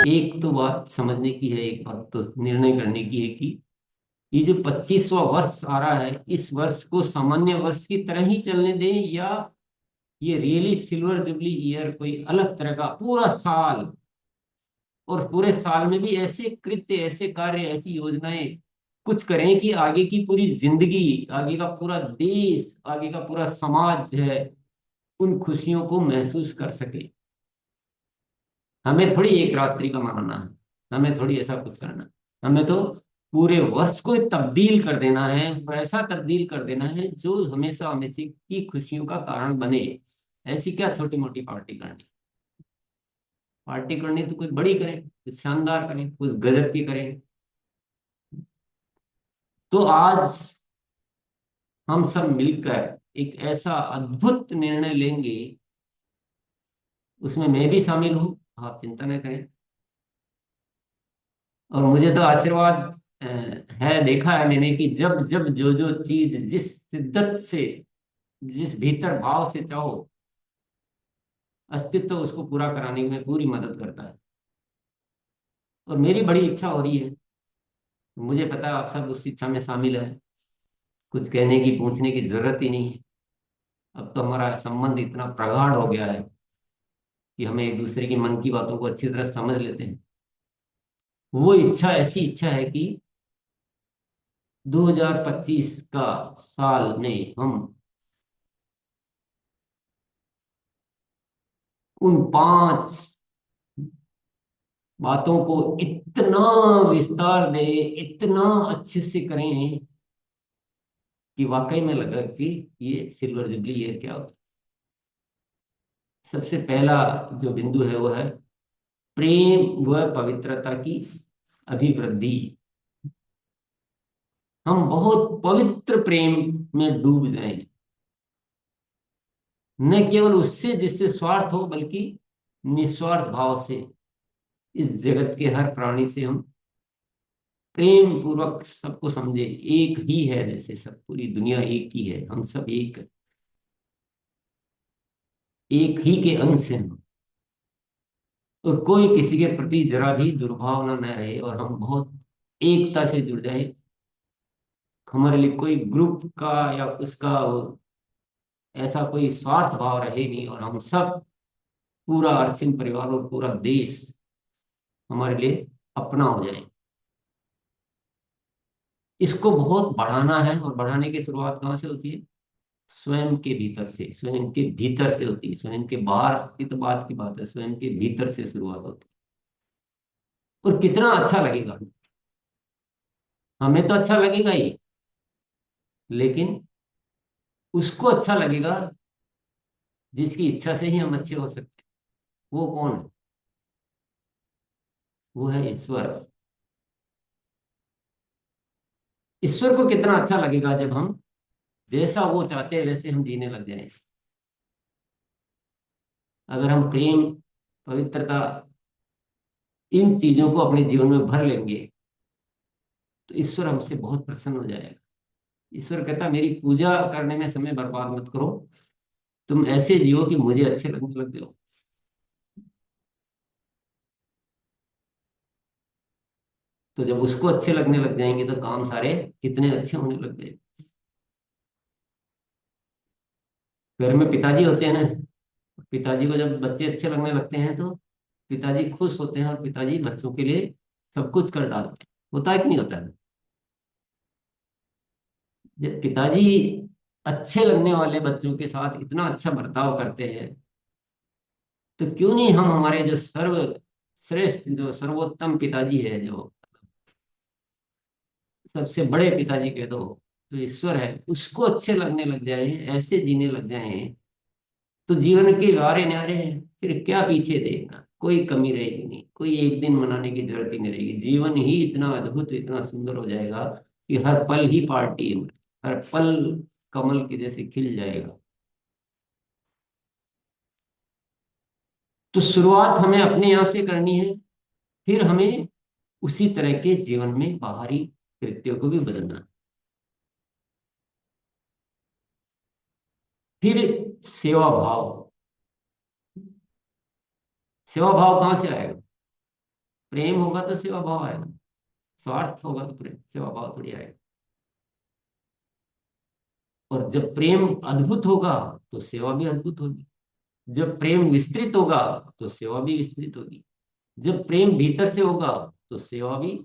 एक तो बात समझने की है, एक बात तो निर्णय करने की है कि ये जो 25वां वर्ष आ रहा है, इस वर्ष को सामान्य वर्ष की तरह ही चलने दें, या ये रियली सिल्वर जुबली ईयर कोई अलग तरह का पूरा साल, और पूरे साल में भी ऐसे कृत्य, ऐसे कार्य, ऐसी योजनाएं कुछ करें कि आगे की पूरी जिंदगी, आगे का पूरा देश, आगे का पूरा समाज है, उन खुशियों को महसूस कर सके। हमें थोड़ी एक रात्रि का मनाना है, हमें थोड़ी ऐसा कुछ करना है। हमें तो पूरे वर्ष को तब्दील कर देना है, और ऐसा तब्दील कर देना है जो हमेशा हमेशा की खुशियों का कारण बने। ऐसी क्या छोटी मोटी पार्टी करनी? पार्टी करनी तो कुछ बड़ी करें, कुछ शानदार करें, कुछ गजब की करें। तो आज हम सब मिलकर एक ऐसा अद्भुत निर्णय लेंगे, उसमें मैं भी शामिल हूं, आप चिंता न करें। और मुझे तो आशीर्वाद है, देखा है मैंने कि जब जब जो जो चीज जिस शिद्दत से, जिस भीतर भाव से चाहो, अस्तित्व उसको पूरा कराने में पूरी मदद करता है। और मेरी बड़ी इच्छा हो रही है, मुझे पता है आप सब उस इच्छा में शामिल है। कुछ कहने की, पूछने की जरूरत ही नहीं है। अब तो हमारा संबंध इतना प्रगाढ़ हो गया है कि हमें एक दूसरे की मन की बातों को अच्छी तरह समझ लेते हैं। वो इच्छा, ऐसी इच्छा है कि 2025 का साल में हम उन 5 बातों को इतना विस्तार दें, इतना अच्छे से करें कि वाकई में लगा कि ये सिल्वर जुबली ईयर क्या होता है। सबसे पहला जो बिंदु है वो है प्रेम व पवित्रता की अभिवृद्धि। हम बहुत पवित्र प्रेम में डूब जाएं, न केवल उससे जिससे स्वार्थ हो, बल्कि निस्वार्थ भाव से इस जगत के हर प्राणी से हम प्रेम पूर्वक सबको समझे। एक ही है, जैसे सब, पूरी दुनिया एक ही है, हम सब एक ही के अंश हैं। और कोई किसी के प्रति जरा भी दुर्भावना न रहे, और हम बहुत एकता से जुड़ जाए। हमारे लिए कोई ग्रुप का या उसका ऐसा कोई स्वार्थ भाव रहे नहीं, और हम सब, पूरा अरसिन परिवार और पूरा देश हमारे लिए अपना हो जाए। इसको बहुत बढ़ाना है, और बढ़ाने की शुरुआत कहाँ से होती है? स्वयं के भीतर से, स्वयं के भीतर से होती है। स्वयं के बाहर की तो बात की बात है, स्वयं के भीतर से शुरुआत होती है। और कितना अच्छा लगेगा, हमें तो अच्छा लगेगा ही, लेकिन उसको अच्छा लगेगा जिसकी इच्छा से ही हम अच्छे हो सकते हैं। वो कौन है? वो है ईश्वर। ईश्वर को कितना अच्छा लगेगा जब हम जैसा वो चाहते हैं वैसे हम जीने लग जाएं। अगर हम प्रेम, पवित्रता, इन चीजों को अपने जीवन में भर लेंगे, तो ईश्वर हमसे बहुत प्रसन्न हो जाएगा। ईश्वर कहता, मेरी पूजा करने में समय बर्बाद मत करो, तुम ऐसे जियो कि मुझे अच्छे लगने लग जाओ। तो जब उसको अच्छे लगने लग जाएंगे तो काम सारे कितने अच्छे होने लग जाएंगे। घर में पिताजी होते हैं ना, पिताजी को जब बच्चे अच्छे लगने लगते हैं तो पिताजी खुश होते हैं, और पिताजी बच्चों के लिए सब कुछ कर डालते हैं। होता है कि नहीं होता है? जब पिताजी अच्छे लगने वाले बच्चों के साथ इतना अच्छा बर्ताव करते हैं, तो क्यों नहीं हम हमारे जो सर्वश्रेष्ठ, जो सर्वोत्तम पिताजी है, जो सबसे बड़े पिताजी कह दो, जो ईश्वर है, उसको अच्छे लगने लग जाए, ऐसे जीने लग जाए, तो जीवन के वारे न्यारे हैं। फिर क्या पीछे देखना, कोई कमी रहेगी नहीं, कोई एक दिन मनाने की जरूरत ही नहीं रहेगी। जीवन ही इतना अद्भुत, इतना सुंदर हो जाएगा कि हर पल ही पार्टी है, हर पल कमल के जैसे खिल जाएगा। तो शुरुआत हमें अपने यहाँ से करनी है, फिर हमें उसी तरह के जीवन में बाहरी कृत्यों को भी बदलना है। फिर सेवा भाव। सेवा भाव कहाँ से आएगा? प्रेम होगा तो सेवा भाव आएगा, स्वार्थ होगा तो प्रेम सेवा भाव थोड़ी आएगा। और जब प्रेम अद्भुत होगा तो सेवा भी अद्भुत होगी। जब प्रेम विस्तृत होगा तो सेवा भी विस्तृत होगी। जब प्रेम भीतर से होगा तो सेवा भी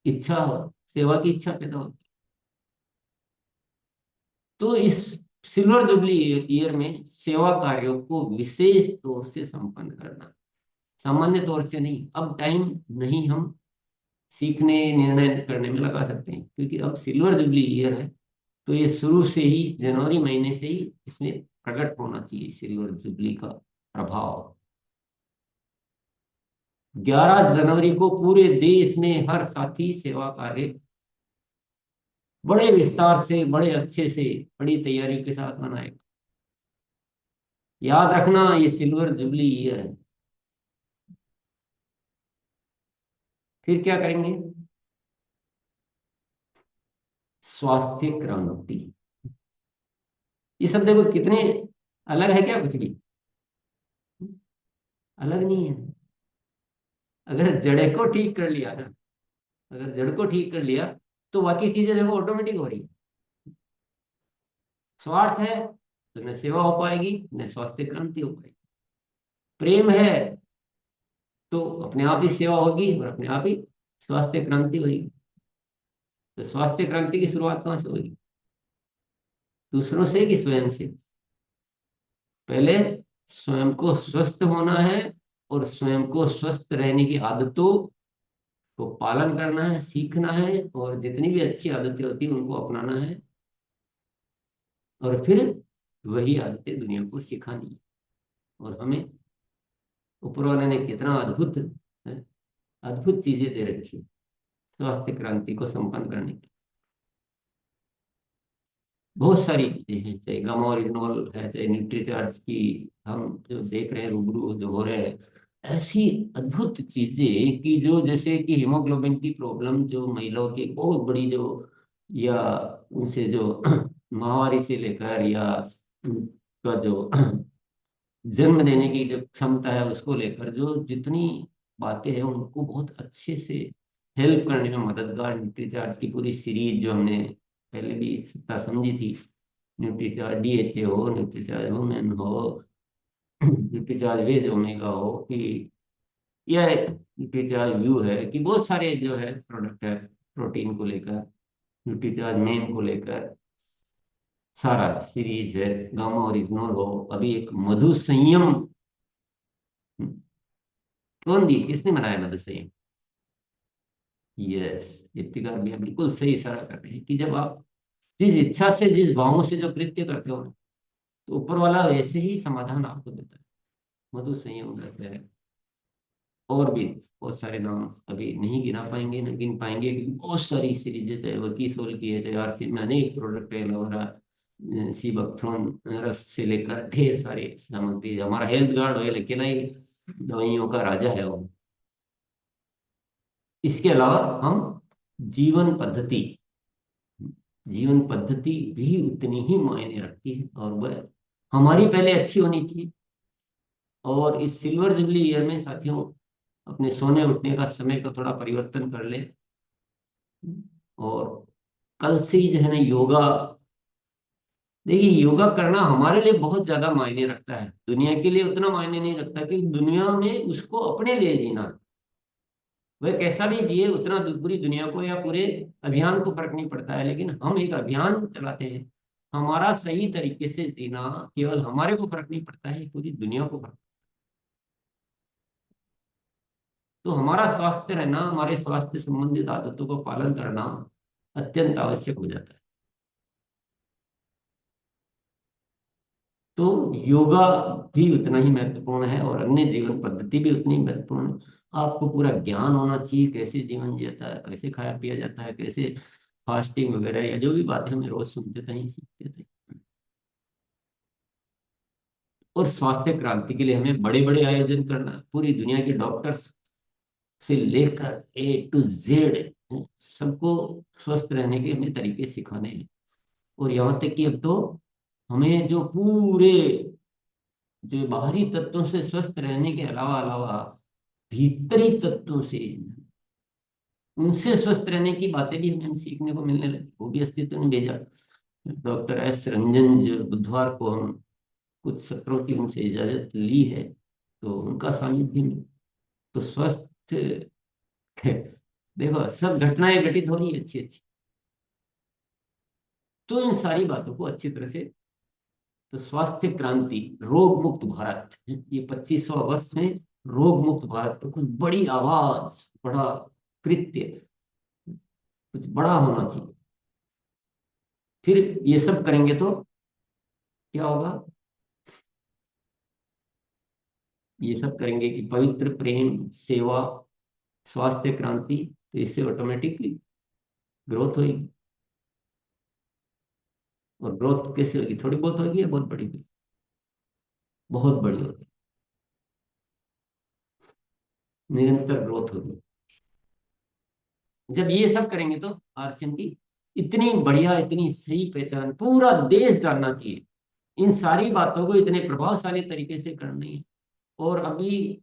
इच्छा सेवा की इच्छा पैदा होगी। तो इस सिल्वर जुबली ईयर में सेवा कार्यों को विशेष तौर से संपन्न करना, सामान्य तौर से नहीं। अब टाइम नहीं हम सीखने निर्णय करने में लगा सकते हैं, क्योंकि अब सिल्वर जुबली ईयर है। तो ये शुरू से ही जनवरी महीने से ही इसमें प्रकट होना चाहिए सिल्वर जुबली का प्रभाव। 11 जनवरी को पूरे देश में हर साथी सेवा कार्य बड़े विस्तार से, बड़े अच्छे से, बड़ी तैयारियों के साथ मनाएगा। याद रखना ये सिल्वर जुबली ईयर है। फिर क्या करेंगे? स्वास्थ्य क्रांति। ये सब देखो कितने अलग है, क्या कुछ भी अलग नहीं है। अगर जड़ को ठीक कर लिया ना, अगर जड़ को ठीक कर लिया तो बाकी चीजें देखो ऑटोमेटिक हो रही है। स्वार्थ है तो न सेवा हो पाएगी, न स्वास्थ्य क्रांति हो पाएगी। प्रेम है तो अपने आप ही सेवा होगी और अपने आप ही स्वास्थ्य क्रांति होगी। तो स्वास्थ्य क्रांति की शुरुआत कहाँ से होगी? दूसरों से कि स्वयं से? पहले स्वयं को स्वस्थ होना है, और स्वयं को स्वस्थ रहने की आदतों को पालन करना है, सीखना है, और जितनी भी अच्छी आदतें होती हैं उनको अपनाना है, और फिर वही आदतें दुनिया को सिखानी है। और हमें ऊपर वाले ने कितना अद्भुत है, अद्भुत चीजें दे रखी है स्वास्थ्य क्रांति को संपन्न करने की। बहुत सारी चीजें हैं, चाहे गामा ओरिजिनॉल है, चाहे न्यूट्रीचार्ज की हम जो देख रहे हैं, रूबरू जो हो रहे हैं, ऐसी अद्भुत चीजें कि जो जैसे कि हीमोग्लोबिन की प्रॉब्लम जो महिलाओं की बहुत बड़ी जो, या उनसे जो माहवारी से लेकर, या उनका जो जन्म देने की जो क्षमता है उसको लेकर जो जितनी बातें हैं उनको बहुत अच्छे से हेल्प करने में मददगार न्यूट्रीचार्ज की पूरी सीरीज जो हमने पहले भी सत्ता समझी थी, न्यूट्रीचार्ज डीएचए हो, न्यूट्रीचार्ज वुमेन हो, न्यूट्रीचार्ज वेज ओमेगा हो, कि यह न्यूट्रीचार्ज व्यू है, कि बहुत सारे जो है प्रोडक्ट है प्रोटीन को लेकर, न्यूट्रीचार्ज मेन को लेकर सारा सीरीज है। गामा ओरिजिनल हो, अभी एक मधु संयम कौन दी, किसने बनाया मधु संयम? यस, इफ्तिकार भैया बिल्कुल सही इशारा कर रहे हैं कि जब आप जिस इच्छा से, जिस भावों से जो कृत्य करते हो, तो ऊपर वाला वैसे ही समाधान आपको देता है। मधु संयम रहता है। और भी बहुत सारे नाम अभी नहीं गिना पाएंगे, नहीं गिन पाएंगे, क्योंकि बहुत सारी सीरीजें, चाहे वकी सोल की है, चाहे आरसी में अनेक प्रोडक्ट है, एलोवेरा, सी बकथ्रोन रस से लेकर ढेर सारी सामग्री। हमारा हेल्थ गार्ड ऑयल अकेला ही दवाइयों का राजा है वो। इसके अलावा हम जीवन पद्धति, जीवन पद्धति भी उतनी ही मायने रखती है, और वह हमारी पहले अच्छी होनी चाहिए। और इस सिल्वर जुबली ईयर में साथियों अपने सोने उठने का समय को थोड़ा परिवर्तन कर ले, और कल से ही जो है ना योगा, देखिए योगा करना हमारे लिए बहुत ज्यादा मायने रखता है, दुनिया के लिए उतना मायने नहीं रखता, कि दुनिया में उसको अपने लिए जीना, वह कैसा भी जिए उतना पूरी दुनिया को या पूरे अभियान को फर्क नहीं पड़ता है। लेकिन हम एक अभियान चलाते हैं, हमारा सही तरीके से जीना केवल हमारे को फर्क नहीं पड़ता है, पूरी दुनिया को फर्क। तो हमारा स्वास्थ्य रहना, हमारे स्वास्थ्य संबंधित आदतों को पालन करना अत्यंत आवश्यक हो जाता है। तो योगा भी उतना ही महत्वपूर्ण है, और अन्य जीवन पद्धति भी उतनी ही महत्वपूर्ण है। आपको पूरा ज्ञान होना चाहिए कैसे जीवन जीता है, कैसे खाया पिया जाता है, कैसे फास्टिंग वगैरह, या जो भी बातें हमें रोज सुनते थे सीखते थे। और स्वास्थ्य क्रांति के लिए हमें बड़े बड़े आयोजन करना है, पूरी दुनिया के डॉक्टर्स से लेकर A to Z सबको स्वस्थ रहने के हमें तरीके सिखाने हैं। और यहाँ तक कि अब तो हमें जो पूरे जो बाहरी तत्वों से स्वस्थ रहने के अलावा अलावा भीतरी तत्वों से, उनसे स्वस्थ रहने की बातें भी हमें सीखने को मिलने लगी। वो भी अस्तित्व में भेजा। डॉक्टर एस रंजन, जो बुधवार को हम कुछ सत्रों की उनसे इजाजत ली है, तो उनका सानिध्य में तो स्वस्थ देखो सब घटनाएं घटित हो रही है अच्छी अच्छी। तो इन सारी बातों को अच्छी तरह से, तो स्वास्थ्य क्रांति, रोग मुक्त भारत, ये 25वां वर्ष में रोग मुक्त भारत पे कुछ बड़ी आवाज, बड़ा कृत्य, कुछ बड़ा होना चाहिए। फिर ये सब करेंगे तो क्या होगा? ये सब करेंगे कि पवित्र प्रेम, सेवा, स्वास्थ्य क्रांति, तो इससे ऑटोमेटिकली ग्रोथ होगी। और ग्रोथ कैसे होगी? थोड़ी बहुत होगी या बहुत बड़ी होगी? बहुत बड़ी होगी, निरंतर ग्रोथ होगी। जब ये सब करेंगे तो आरसीएम की इतनी बढ़िया, इतनी सही पहचान पूरा देश जानना चाहिए। इन सारी बातों को इतने प्रभावशाली तरीके से करनी है। और अभी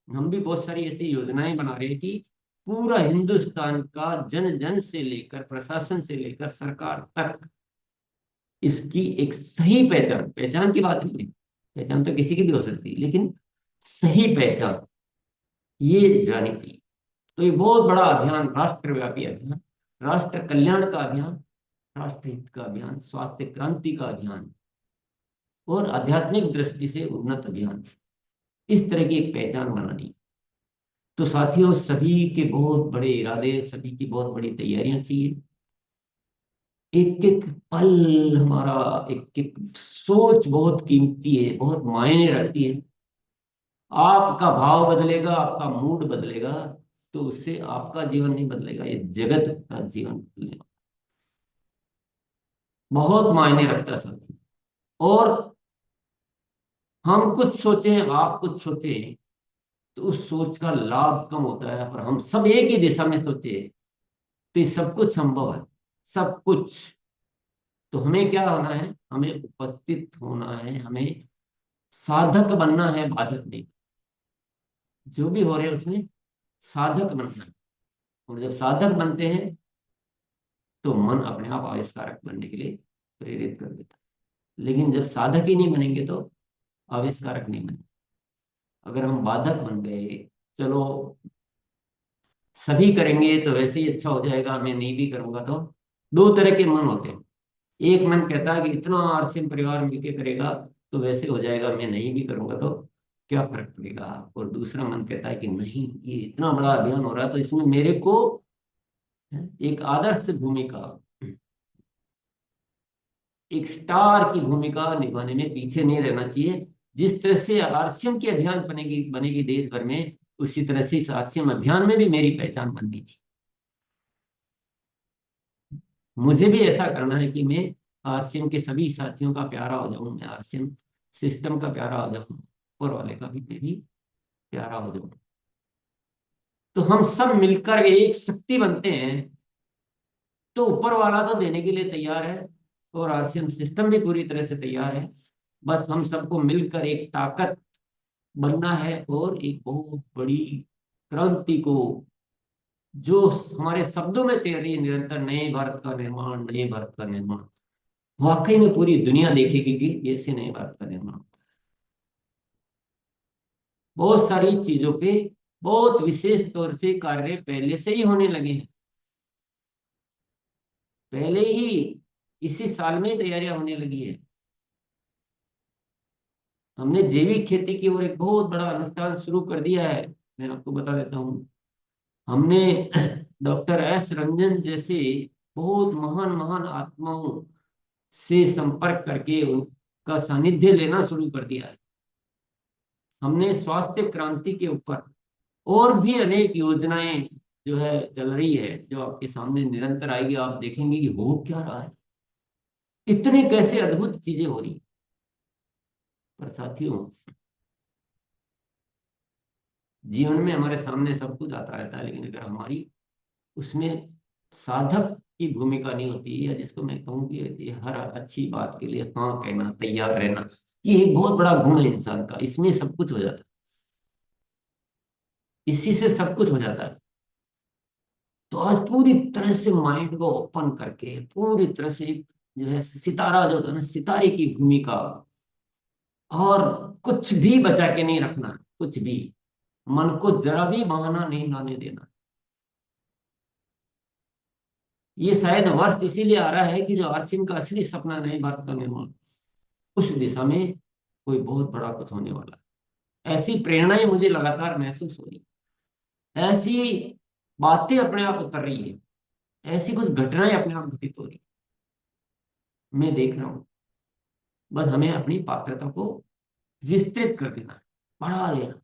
हम भी बहुत सारी ऐसी योजनाएं बना रहे हैं कि पूरा हिंदुस्तान का जन जन से लेकर प्रशासन से लेकर सरकार तक इसकी एक सही पहचान, पहचान की बात नहीं है, पहचान तो किसी की भी हो सकती है, लेकिन सही पहचान ये जानी चाहिए। तो ये बहुत बड़ा अभियान, राष्ट्रव्यापी अभियान, राष्ट्र कल्याण का अभियान, राष्ट्र हित का अभियान, स्वास्थ्य क्रांति का अभियान और आध्यात्मिक दृष्टि से उन्नत अभियान, इस तरह की एक पहचान बनानी। तो साथियों, सभी के बहुत बड़े इरादे, सभी की बहुत बड़ी तैयारियां चाहिए। एक एक पल हमारा, एक एक सोच बहुत कीमती है, बहुत मायने रखती है। आपका भाव बदलेगा, आपका मूड बदलेगा, तो उससे आपका जीवन नहीं बदलेगा, ये जगत का जीवन बदलेगा। बहुत मायने रखता है साथियों। और हम कुछ सोचें, आप कुछ सोचें, तो उस सोच का लाभ कम होता है, पर हम सब एक ही दिशा में सोचे तो ये सब कुछ संभव है, सब कुछ। तो हमें क्या होना है? हमें उपस्थित होना है, हमें साधक बनना है, बाधक नहीं। जो भी हो रहे हैं उसमें साधक बनना है। और जब साधक बनते हैं तो मन अपने आप आविष्कारक बनने के लिए प्रेरित कर देता है। लेकिन जब साधक ही नहीं बनेंगे तो आविष्कारक नहीं बनेंगे। अगर हम बाधक बन गए, चलो सभी करेंगे तो वैसे ही अच्छा हो जाएगा, मैं नहीं भी करूंगा, तो दो तरह के मन होते हैं। एक मन कहता है कि इतना आरसीएम परिवार मिलके करेगा तो वैसे हो जाएगा, मैं नहीं भी करूंगा तो क्या फर्क पड़ेगा। और दूसरा मन कहता है कि नहीं, ये इतना बड़ा अभियान हो रहा है तो इसमें मेरे को एक आदर्श भूमिका, एक स्टार की भूमिका निभाने में पीछे नहीं रहना चाहिए। जिस तरह से आरसीएम की अभियान बनेगी बनेगी देश भर में, उसी तरह से इस आरसीएम अभियान में भी मेरी पहचान बननी चाहिए। मुझे भी ऐसा करना है कि मैं आरसीएम के सभी साथियों का प्यारा हो जाऊं, मैं आरसीएम सिस्टम का प्यारा हो जाऊं, ऊपर वाले का भी मैं भी प्यारा हो जाऊं। तो हम सब मिलकर एक शक्ति बनते हैं, तो ऊपर वाला तो देने के लिए तैयार है और आरसीएम सिस्टम भी पूरी तरह से तैयार है। बस हम सबको मिलकर एक ताकत बनना है और एक बहुत बड़ी क्रांति को, जो हमारे शब्दों में तैर रही है निरंतर, नए भारत का निर्माण, नए भारत का निर्माण, वाकई में पूरी दुनिया देखेगी कि ऐसे नए भारत का निर्माण। बहुत सारी चीजों पे बहुत विशेष तौर से कार्य पहले से ही होने लगे हैं, पहले ही इसी साल में ही तैयारियां होने लगी है। हमने जैविक खेती की ओर एक बहुत बड़ा अनुष्ठान शुरू कर दिया है। मैं आपको बता देता हूँ, हमने डॉक्टर एस रंजन जैसे बहुत महान महान आत्माओं से संपर्क करके उनका सानिध्य लेना शुरू कर दिया है। हमने स्वास्थ्य क्रांति के ऊपर और भी अनेक योजनाएं जो है चल रही है, जो आपके सामने निरंतर आएगी, आप देखेंगे कि हो क्या रहा है, इतनी कैसे अद्भुत चीजें हो रही। पर साथियों, जीवन में हमारे सामने सब कुछ आता रहता है, लेकिन अगर हमारी उसमें साधक की भूमिका नहीं होती, या जिसको मैं कहूँ कि ये हर अच्छी बात के लिए हाँ कहना, तैयार रहना, ये एक बहुत बड़ा गुण है इंसान का, इसमें सब कुछ हो जाता है। इसी से सब कुछ हो जाता है। तो आज पूरी तरह से माइंड को ओपन करके पूरी तरह से एक जो है सितारा जो होता है ना, सितारे की भूमिका, और कुछ भी बचा के नहीं रखना है, कुछ भी, मन को जरा भी भावना नहीं लाने देना। ये शायद वर्ष इसीलिए आ रहा है कि जो आरसीएम का असली सपना नए भारत का निर्माण, उस दिशा में कोई बहुत बड़ा कुछ होने वाला है। ऐसी प्रेरणाएं मुझे लगातार महसूस हो रही, ऐसी बातें अपने आप उतर रही है, ऐसी कुछ घटनाएं अपने आप घटित हो रही, मैं देख रहा हूँ। बस हमें अपनी पात्रता को विस्तृत कर देना है, बढ़ा देना।